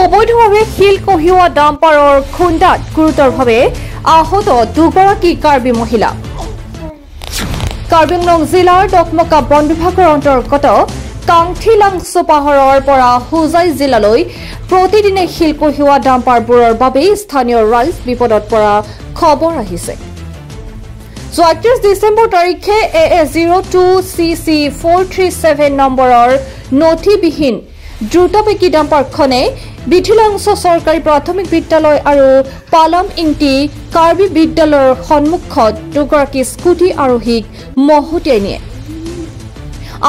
অবৈধভাৱে শিল কঢ়িওৱা ডাম্পাৰৰ খুন্দাত গুৰুতৰভাৱে আহত দুগৰাকী কাৰ্বি মহিলা। কাৰ্বি আংলং জিলাৰ ডকমকা বন বিভাগৰ অন্তৰ্গত কাংথিলাংছো পাহাৰৰ পৰা হুজাই জিলালৈ প্ৰতিদিনে শিল কঢ়িওৱা ডাম্পাৰবোৰৰ বাবে স্থানীয় ৰাইজ বিপদত পৰা খবৰ আহিছে। ৩১ ডিচেম্বৰ তাৰিখে AA02CC 437 নম্বৰৰ নথিবিহীন দ্ৰুতবেগী ডাম্পাৰখনে বিথিলাংছো চৰকাৰী প্ৰাথমিক বিদ্যালয় আৰু পালাম ইংটি কাৰ্বি বিদ্যালয়ৰ সন্মুখত দুগৰাকী স্কুটি আৰোহীক মহতিয়াই নিয়ে।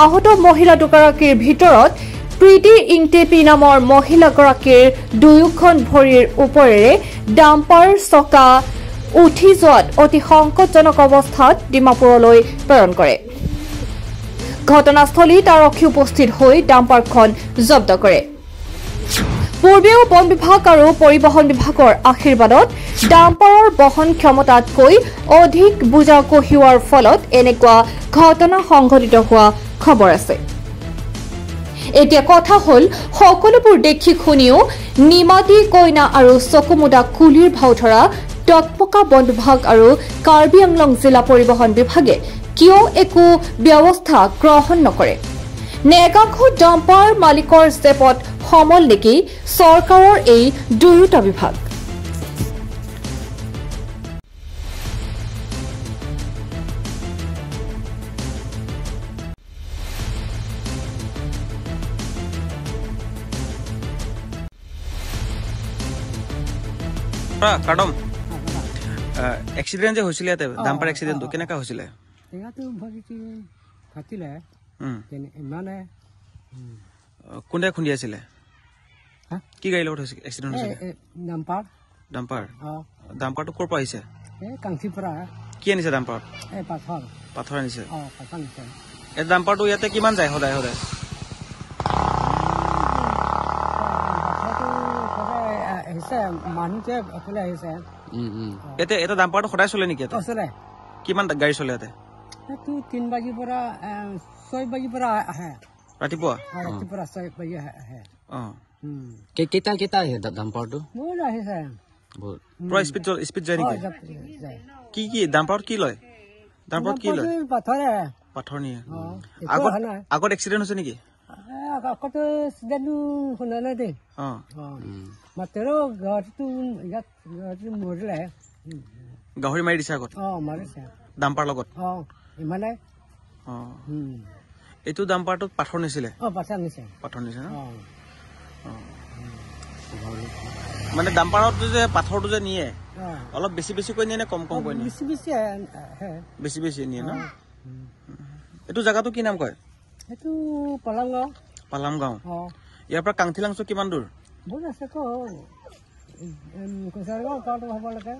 আহত মহিলা দুগৰাকীৰ ভিতৰত প্ৰীতি ইংটেপি নামৰ মহিলাগৰাকীৰ দুয়োখন ভৰিৰ ওপৰেৰে ডাম্পাৰ চকা উঠি যোৱাত অতি সংকটজনক অৱস্থাত ডিমাপুৰলৈ প্ৰেৰণ কৰে। ঘটনাস্থলীত আৰক্ষী উপস্থিত হৈ ডাম্পাৰখন জব্দ কৰে। পূৰ্বেও বন বিভাগ আৰু পৰিবহণ বিভাগৰ আশীৰ্বাদত ডাম্পাৰৰ বহন ক্ষমতাতকৈ অধিক বোজা কঢ়িওৱাৰ ফলত এনেকুৱা ঘটনা সংঘটিত হোৱা খবৰ আছে। এতিয়া কথা হ'ল সকলোবোৰ দেখি শুনিও নিমাতী কইনা আৰু চকুমুদা কুলিৰ ভাও ধৰা ডকমকা বন বিভাগ আৰু কাৰ্বি আংলং জিলা পৰিবহণ বিভাগে কিয় একো ব্যৱস্থা গ্ৰহণ নকৰে? নেগাংশ ডাম্পাৰ মালিকৰ ষ্টেপত সমল নেকি চৰকাৰৰ এই দুয়োটা বিভাগ? কাটম এক্সিডেন্ট যে হৈছিল ইয়াতে ডাম্পাৰ এক্সিডেন্টটো কেনেকা হৈছিলে? ইয়াতো ভৰিটো ফাটিলে ইমানে কোনে খুন্দি আছিলে? কি গাড়ীৰ লগত হৈছিল এক্সিডেন্ট হৈছিলে? ডাম্পাৰ ডাম্পাৰটো ক'ৰ পৰা আহিছে? কাংচিৰ পৰা। কি আনিছে ডাম্পাৰত? পাথৰ আনিছে। এই ডাম্পাৰটো ইয়াতে কিমান যায় সদায় সদায়? মানুহটোৱে অকলে আহিছে। এটা ডাম্পাৰটো সদায় চলে নেকি? চলে। কিমান গাড়ী চলে ইয়াতে? 3 বাজিৰ পৰা 6 বাজিৰ পৰা আহে ৰাতিপুৱা। 6 বাজি আহে। কেইটা আহে ডাম্পাৰটো? বহুত আহিছে। পুৰা স্পীড যায় নেকি? কি ডাম্পাৰত কি লয়? ডাম্পাৰত কি লয়? পাথৰ নিয়ে। আগত এক্সিডেন্ট হৈছে নেকি? আগতে এক্সিডেন্টটো শুনা নাই দেই। মাত্ৰ ঘৰটো ইয়াত মৰিলে। গাহৰি মাৰি দিছে আগত? মাৰিছে ডাম্পাৰ লগত। ইমানে এইটো ডাম্পাৰটোত পাথৰ নিছিলে? পাথৰ নিছে ন? মানে ডাম্পাৰত যে পাথৰটো যে নিয়ে অলপ বেছি বেছিকৈ নিয়ে নে কম কমকৈ নিয়ে? বেছি বেছি নিয়ে ন? এইটো জেগাটো কি নাম কয়? এইটো পালামগাঁও। পালামগাঁও। ইয়াৰ পৰা কাংথিলাংছো কিমান দূৰ? বহুত আছে তো। কচাৰগাঁও পাৰ হ'ব লাগে।